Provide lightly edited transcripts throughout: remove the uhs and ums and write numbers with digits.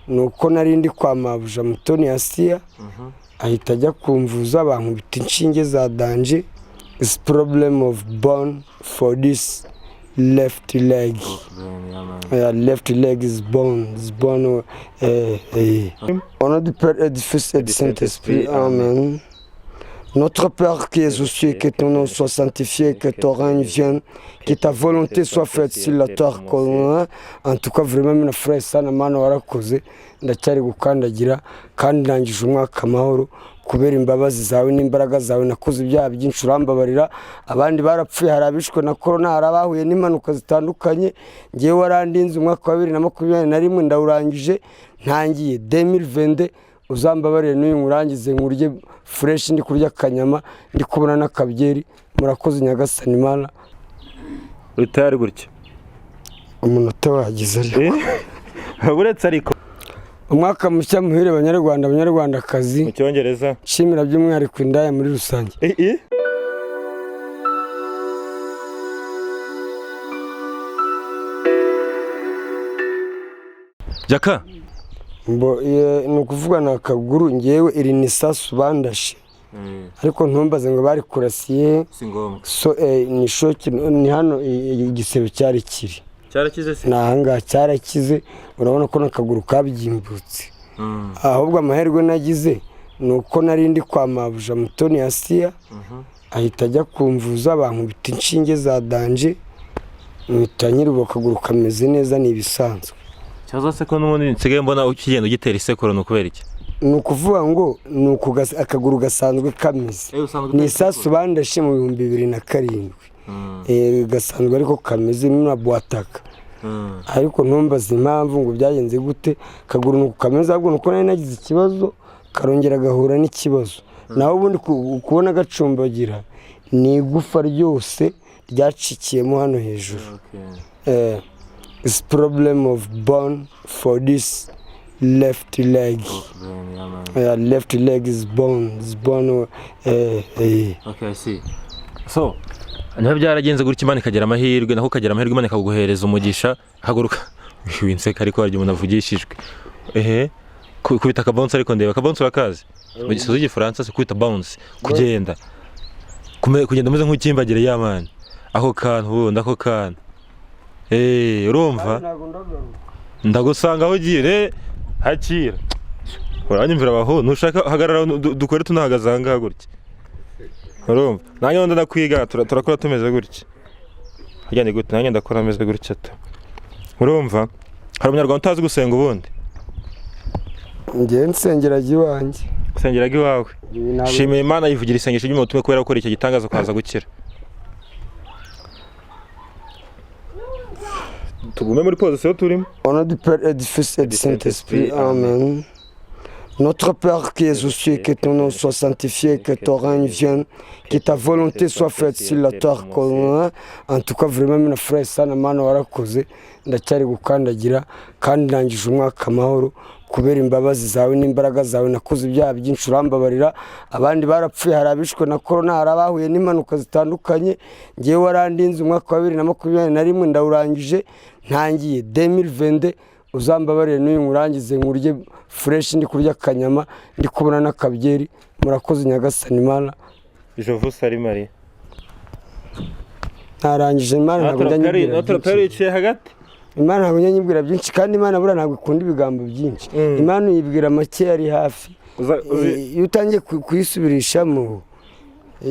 nuko nari ndi kwa mabuja Mutoni Asia ahita ajya kumvuza bankubita inshinge za danger. Is problem of bone for this left leg. Left leg is bone. On a du Père et du Fils et du Saint-Esprit. Amen. Notre Père qui es aux cieux, que ton nom soit sanctifié, que ton règne vienne, que ta volonté soit faite sur la terre comme en tout cas vraiment minafurahi sana mana warakoze ndacyari gukandagira kandi ndangije umwaka amahoro kubera imbabazi zawe n'imbaraga zawe nakoze ibyaha byinshi urambabarira abandi barapfuye hari abishwe na corona hari abahuye n'impanuka zitandukanye ngiye warandinze umwaka wa 2021 ndawurangije ntangiye 2022 uzambabarire n'uyu ngurangize ngurye fresh ndi kurya kanyama ndi kubona n'akabyeri murakoze nyagasani Imana utari gutya umunota wagize ariko buretse ariko umwaka mushya muhire abanyarwandakazi mu cyongereza shimira by'umwihariko indaya muri rusange Jaka ni ukuvuga ni akaguru ngewe iri ni isasu bandashe ariko ntumbaze ngo bari kurasiye ni shoki ni hano igisebe cyari kiri cyarakize se nahanga cyarakize urabona ko nakaguru kabyimbutse ahubwo amahirwe nagize nuko nari ndi kwa mabuja Mutoni Asia ahita ajya kumvuza bankubita inshinge za danger mitanyiri bakaguru kameze neza ni ibisanzwe cyaza se ko n'ubundi nsigaye mbona ukigenda ugitera isekuru no kubera iki nukuvuga ngo nuko akaguru gasanzwe kameze ni isasu bandashe mu 2007 gasanzwe ariko kameze na bwataka ariko ntumbaze impamvu ngo byagenze gute kaguru nuko kameze ahubwo nuko nari nagize ikibazo karongera gahura n'ikibazo naho ubundi kubona gacumbagira ni igufa ryose ryacikiyemo hano hejuru is problem of bone for this left leg. Left leg is bone. Okay, I see. So, niba byaragenze gutya Imana ikagira amahirwe nako kagira amahirwe Imana ikaguhereza umugisha haguruka winseka ariko waryo umuntu avugishijwe kubita ka bounce ariko ndeba ka bounce urakazi mu gisozo cy'igifaransa se kwita bounce kugenda umeze nk'ukimbagire y'amani aho kantu bundi ako kana urumva ndagusanga aho ugiye hakira uranyumvira abaho nushaka hagarara dukore tunahagaze aha ngaha gutya urumva nanjye wenda ndakwiga turakora tumeze gutya hajyane gute nanjye ndakora ameze gutya urumva hari umunyarwanda utazi gusenga ubundi ngiye nsengeraga iwanjye usengeraga iwawe shimira Imana yivugira isengesho ry'umutume kubera gukora icyo gitangaza kwaza gukira tugume muri position turimo on a du Père et du Fils et du Saint-Esprit. Amen. Notre Père qui es aux cieux, que ton nom soit sanctifié, que ton règne vienne, que ta volonté soit faite sur la terre comme en tout cas vraiment minafurahi sana mana warakoze ndacyari gukandagira kandi ndangije umwaka amahoro kubera imbabazi zawe n'imbaraga zawe nakoze ibyaha byinshi urambabarira abandi barapfuye hari abishwe na corona hari abahuye n'impanuka zitandukanye ngiye warandinze umwaka wa 2021 ndawurangije ntangiye 2022 uzambabarire n'uyu ngurangize ngurye fresh ndi kurya kanyama ndi kubona n'akabyeri murakoze nyagasani Imana Jovu Salimari narangije Imana ntabwo njyanyibwira natwe hagati Imana ntabwo njyanyibwira byinshi kandi Imana bura ntabwo ikunda ibigambo byinshi Imana yibwira make ari hafi iyo utangiye kuyisubirishamo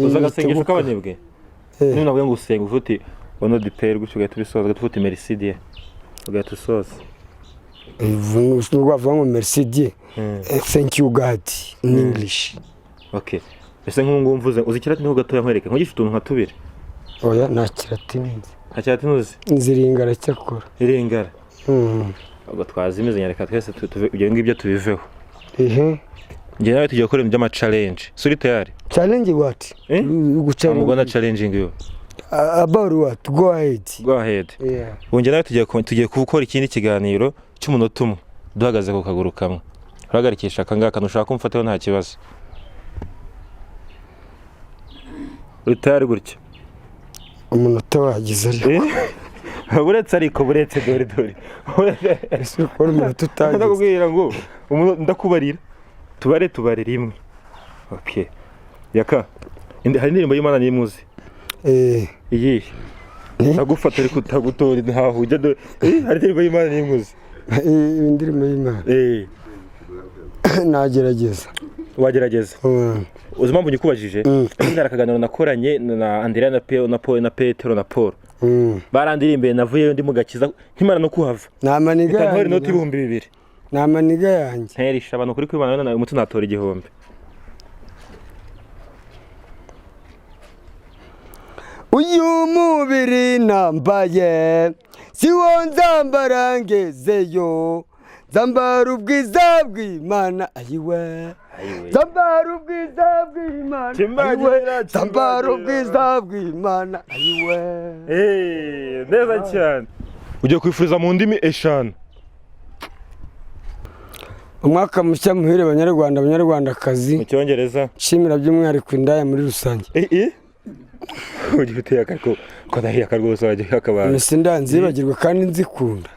uzagasengesho k'abanebwe niba navuga ngo usenga uvuti ono dipere gutyo ugahita ubisoza ugahita merci Dieu ugahita usoza bavuga ngo merci Dieu thank you God in English. Okay, ese nk'ubu mvuze uzi kiratini ho gatoya nkwereke nkugifite utuntu nka tubiri oya nta kiratini nta uzi nziringara cyakora iringara ubwo twazimeze nyareka twese ibyo ngibyo tubiveho njye nawe tugiye gukora ibyo challenge suri tayari challenge what guchallenge challenging you about what go ahead njye nawe tugiye gukora ikindi kiganiro cy'umunota umwe duhagaze ku kaguru kamwe uragarikisha akangaka nushaka kumfataho nta kibazo utari gutya umunota wagize ariko buretse ariko buretse dore ese ukora umuntu utagize ndakubwira ngo ndakubarira tubare rimwe. Okay yaka hari indirimbo y'Imana nimuzi iyi ndagufata ariko utagutora ntaho ujya hari indirimbo y'Imana nimuzi indirimbo y'Imana nagerageza wagerageza uzi impamvu nyikubajije ndara akaganiro nakoranye na Andrea na Petero na Paul barandirimbe navuyeyo ndi mu gakiza nkimana no kuhava namaniga yanjye noti 2,000 namaniga yanjye nterisha abantu kuri kwibana na umutu natora igihombe. uyu mubiri nambaye siwo nzambara ngezeyo zambara ubwiza bw'Imana ayiwe zambara ubwiza bw'Imana ayiwe zambara ubwiza bw'Imana ayiwe neza cyane. Ugiye kwifuriza mu ndimi eshanu. umwaka mushya muhire abanyarwandakazi mu cyongereza shimira by'umwihariko indaya muri rusange. ugiye uteye akariko ko dahiye akarwose wagiye akabana nese ndanzibagirwa kandi nzikunda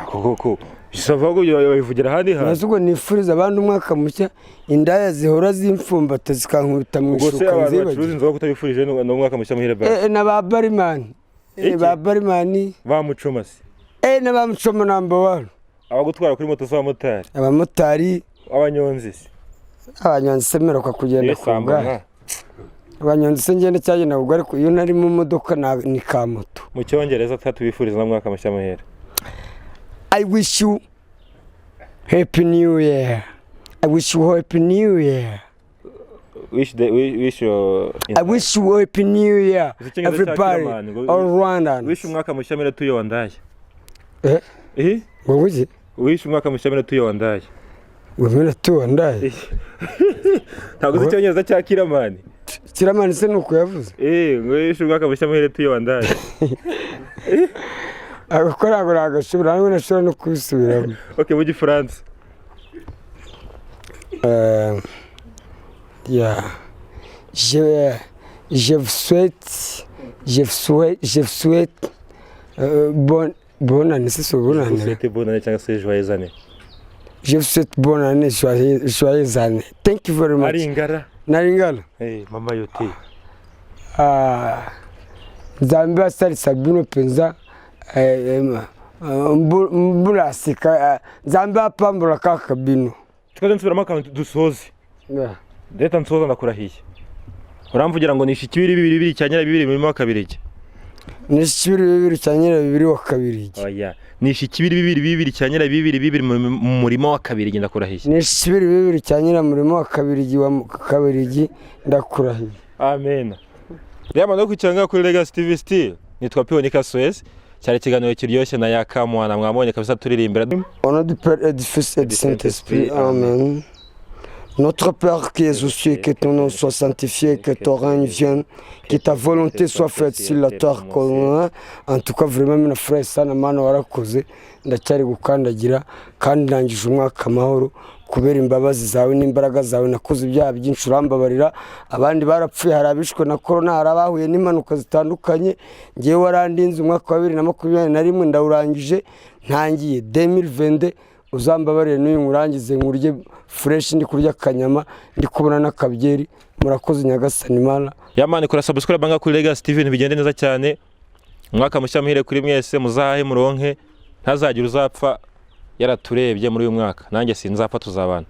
koko bisavago yabivugira handi ha nazugo nifuriza abandi umwaka mushya indaya zihora zimfumbata zikankubita mu ishuka nzibagirwa nzoga kutabifurije no mwaka mushya muhire na ba barimani ba mucomasi na ba mucoma number 1 abagutwara kuri moto z'abamotari abamotari abanyonzi semera kwa kugenda kubwa abanyonzi se ngende cyagenda ubwo ariko iyo nari mu modoka ni ka moto. Mu cyongereza tatubifuriza na mwaka mushya muhire. I wish you happy new year. I wish you happy new year. Wish you happy new year everybody all Rwanda. Wish umwaka mushya muhire tuyowandaye. Wowe wish umwaka mushya muhire tuyowandaye. Wewe tuwandaye. Ntago zicyongereza cya Kiramani. Kiramani se nuko yavuze wish umwaka mushya muhire tuyowandaye. Agakora agashobora nawe nashobora no kubisubiramo. Okay mu Gifaransa. Je vous souhaite bonne année, c'est ça, bonne année. Je vous souhaite bonne année cyangwa se joyeuse année. Je vous souhaite bonne année, joyeuse année. Thank you very much. Naringala. Mama yote. Zambia sali sabino penza mbula sika Zambia pambula kaka bino. Tukaze nsubiramo akantu dusoze. Deta nsoza ndakurahiye. Uramvugira ngo nishi 2 cyanyira 2 muri mwaka 2. Nishi 2 cyanyira 2 wa 2. Oya. Nishi 2 cyanyira 2 mu murimo wa 2 ndakurahiye. Nishi 2 cyanyira murimo wa 2 wa 2 ndakurahiye. Amen. Rema no kucyanga kuri Legacy TV Still. Nitwa Pionika Suez. Cyari ikiganiro kiryoshye na Yakamwana mwabonye kabisa turirimbira. Au nom du Père et du Fils et du Saint-Esprit. Amen. Notre Père qui es aux cieux, que ton nom soit sanctifié, que ton règne vienne, que ta volonté soit faite sur la terre comme loin. En tout cas, vraiment, mon frère, sana mana warakoze, ndacyari gukandagira kandi ndangije umwaka amahoro kubera imbabazi zawe n'imbaraga zawe nakoze ibyaha byinshi urambabarira. Abandi barapfuye, hari abishwe na corona, hari abahuye n'impanuka zitandukanye. Ngiye warandinze umwaka wa 2021 ndawurangije, ntangiye 2022 uzambabarire n'uyu ngurangize ngurye fresh ndi kurya kanyama ndi kubona n'akabyeri. Murakoze Nyagasani Imana. Yamani kora subscribe banga kuri Legacy TV bigende neza cyane. Umwaka mushya muhire kuri mwese muzahe muronke ntazagira uzapfa yaraturebye muri uyu mwaka nanjye sinzapfa tuzabana.